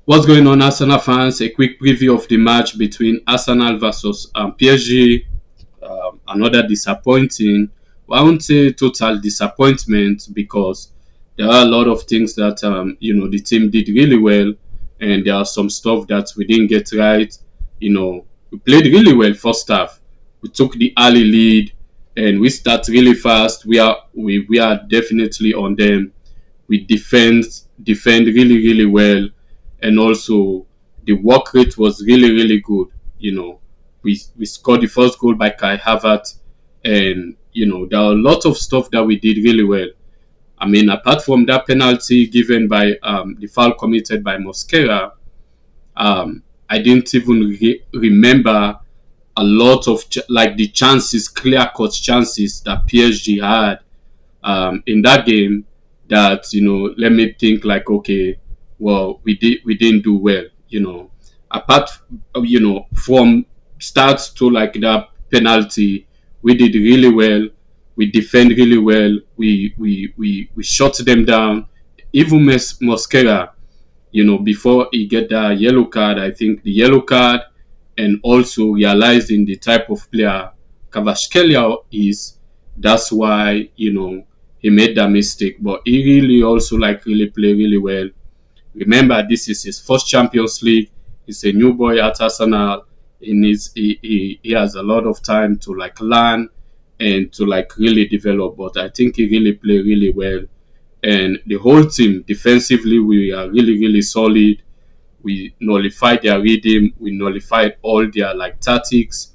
What's going on, Arsenal fans? A quick preview of the match between Arsenal versus PSG. Another disappointing, well, I won't say total disappointment because there are a lot of things that the team did really well, and there are some stuff that we didn't get right. We played really well first half. We took the early lead, and we start really fast. We are definitely on them. We defend really really well, and also the work rate was really really good. We scored the first goal by Kai Havertz, and there are a lot of stuff that we did really well. I mean, apart from that penalty given by the foul committed by Mosquera, I didn't even remember a lot of like the chances, clear cut chances that PSG had in that game, that let me think like, okay, well, we didn't do well, apart from start to like that penalty. We did really well. We defend really well. We shut them down. Even Mosquera, before he get that yellow card, I think the yellow card, and also realizing the type of player Kvaratskhelia is, that's why he made that mistake. But he really also like really play really well. Remember, this is his first Champions League. He's a new boy at Arsenal. He has a lot of time to like learn and to like really develop. But I think he really played really well. And the whole team defensively, we are really really solid. We nullified their rhythm. We nullified all their like tactics.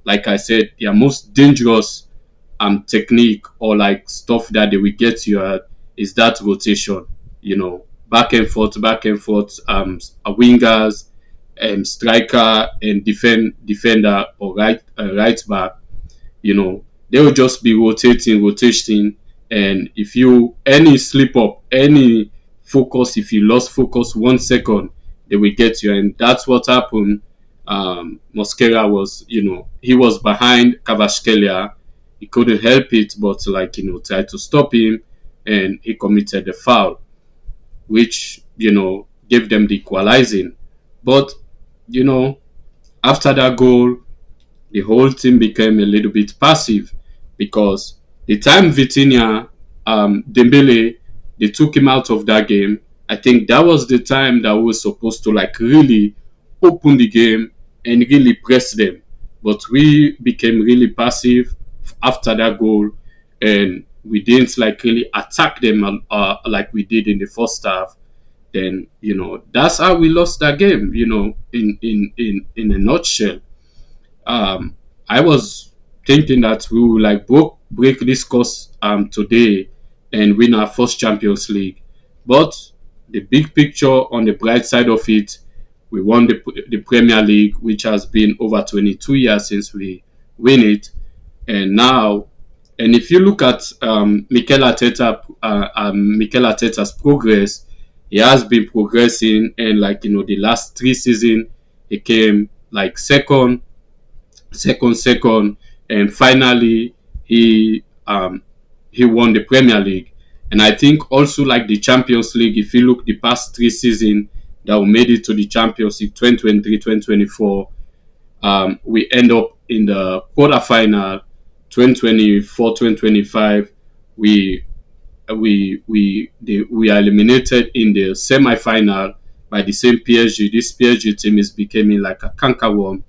Like I said, their most dangerous technique or like stuff that they will get you at is that rotation. Back and forth, wingers, striker, and defender or right back. They will just be rotating, and if you any slip up, any focus, if you lost focus 1 second, they will get you, and that's what happened. Mosquera was, he was behind Kvaratskhelia. He couldn't help it, but like tried to stop him, and he committed the foul, which gave them the equalizing. But you know, after that goal, the whole team became a little bit passive because the time Vitinha, Dembele, they took him out of that game. I think that was the time that we were supposed to like really open the game and really press them. But we became really passive after that goal, and we didn't like really attack them like we did in the first half. Then that's how we lost that game. In a nutshell. I was thinking that we will like break this course today and win our first Champions League. But the big picture on the bright side of it, we won the Premier League, which has been over 22 years since we win it. And now, and if you look at Mikel Arteta's progress, he has been progressing, and like the last 3 seasons, he came like second, and finally he won the Premier League. And I think also like the Champions League, if you look the past 3 seasons that we made it to the Champions League 2023, 2024, we end up in the quarterfinal. 2024, 2025, we are eliminated in the semi-final by the same PSG. This PSG team is becoming like a cankerworm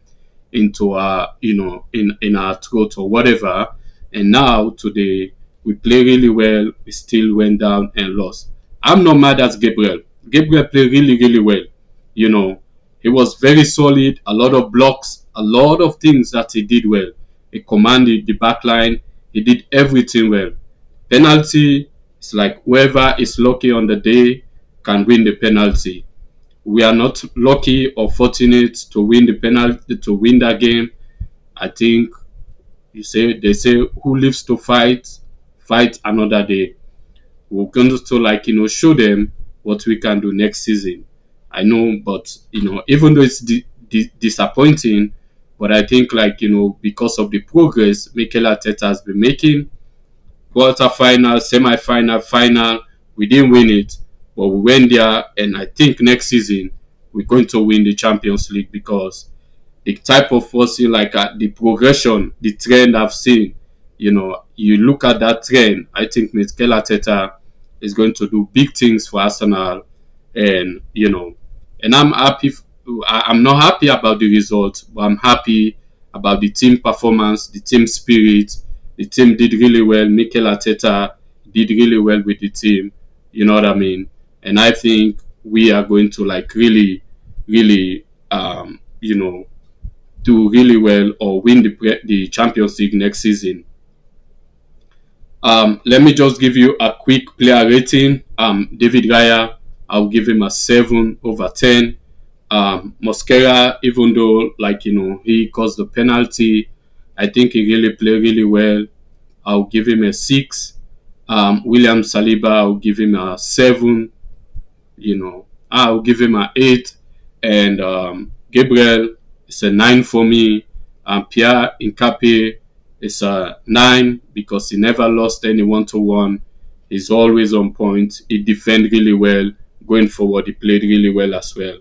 into our in our throat or whatever. And now today we play really well. We still went down and lost. I'm not mad at Gabriel. Gabriel played really really well. He was very solid. A lot of blocks, a lot of things that he did well. He commanded the back line. He did everything well. Penalty, it's like whoever is lucky on the day can win the penalty. We are not lucky or fortunate to win the penalty, to win that game. I think they say who lives to fight another day. We're going to like show them what we can do next season. I know, but even though it's disappointing, but I think like because of the progress Mikel Arteta has been making, quarter final, semi final, final, we didn't win it. but we went there, and I think next season we're going to win the Champions League because the type of forcing, like the progression, the trend I've seen, you look at that trend. I think Mikel Arteta is going to do big things for Arsenal, and and I'm happy. I'm not happy about the result, but I'm happy about the team performance, the team spirit. The team did really well. Mikel Arteta did really well with the team. You know what I mean? And I think we are going to like really, really, do really well or win the Champions League next season. Let me just give you a quick player rating. David Raya, I'll give him a 7/10. Mosquera, even though he caused the penalty, I think he really played really well. I'll give him a 6. William Saliba, I'll give him a 7. I'll give him an 8. And Gabriel is a 9 for me. Pierre Incape is a 9 because he never lost any 1-to-1. He's always on point. He defended really well. Going forward, he played really well as well.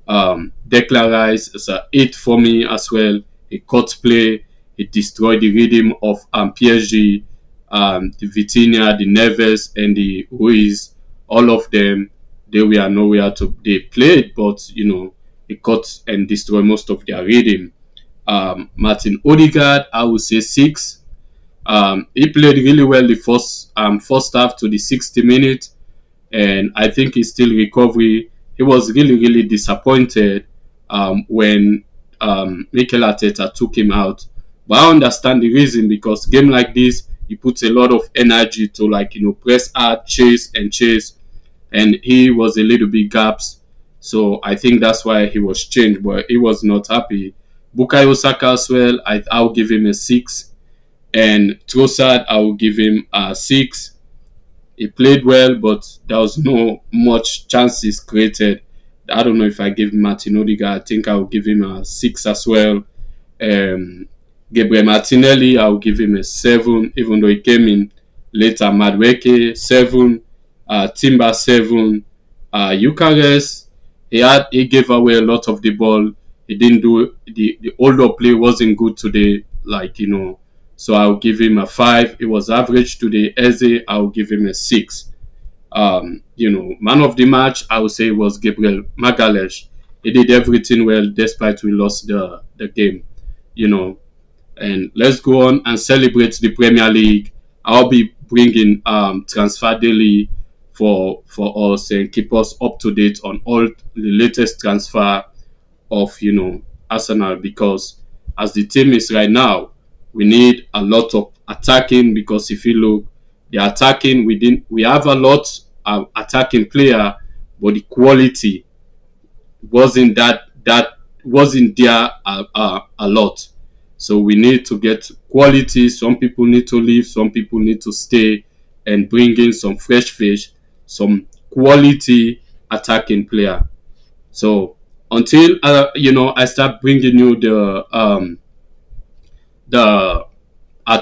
Declan Rice is a 8 for me as well. He caught play. He destroyed the rhythm of PSG. The Vitinha, the Neves, and the Ruiz, all of them, they were nowhere to. They played, but he caught and destroyed most of their rhythm. Martin Odegaard, I would say 6. He played really well the first half to the 60 minutes, and I think he's still recovery. He was really, really disappointed when Mikel Arteta took him out. But I understand the reason because game like this, he puts a lot of energy to press hard, chase and chase, and he was a little bit gaps. So I think that's why he was changed, but he was not happy. Bukayo Saka as well, I'll give him a 6, and Trossard I'll give him a 6. He played well, but there was no much chances created. I don't know if I give Martin Odegaard. I think I'll give him a 6 as well. Um, Gabriel Martinelli, I'll give him a 7, even though he came in later. Madweke 7, Timber 7, Eucharist. He gave away a lot of the ball. He didn't do the older play wasn't good today, so I'll give him a 5. It was average today. Eze, I'll give him a 6. Man of the match, I would say was Gabriel Magalhaes. He did everything well despite we lost the game. And let's go on and celebrate the Premier League. I'll be bringing transfer daily for us and keep us up to date on all the latest transfer of Arsenal, because as the team is right now, we need a lot of attacking, because if you look, the attacking we have a lot of attacking player, but the quality wasn't there a lot. So we need to get quality. Some people need to leave, some people need to stay, and bring in some fresh fish, some quality attacking player. So until I start bringing you the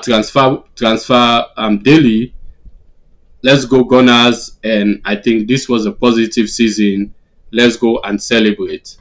transfer daily, let's go Gunners, and I think this was a positive season. Let's go and celebrate.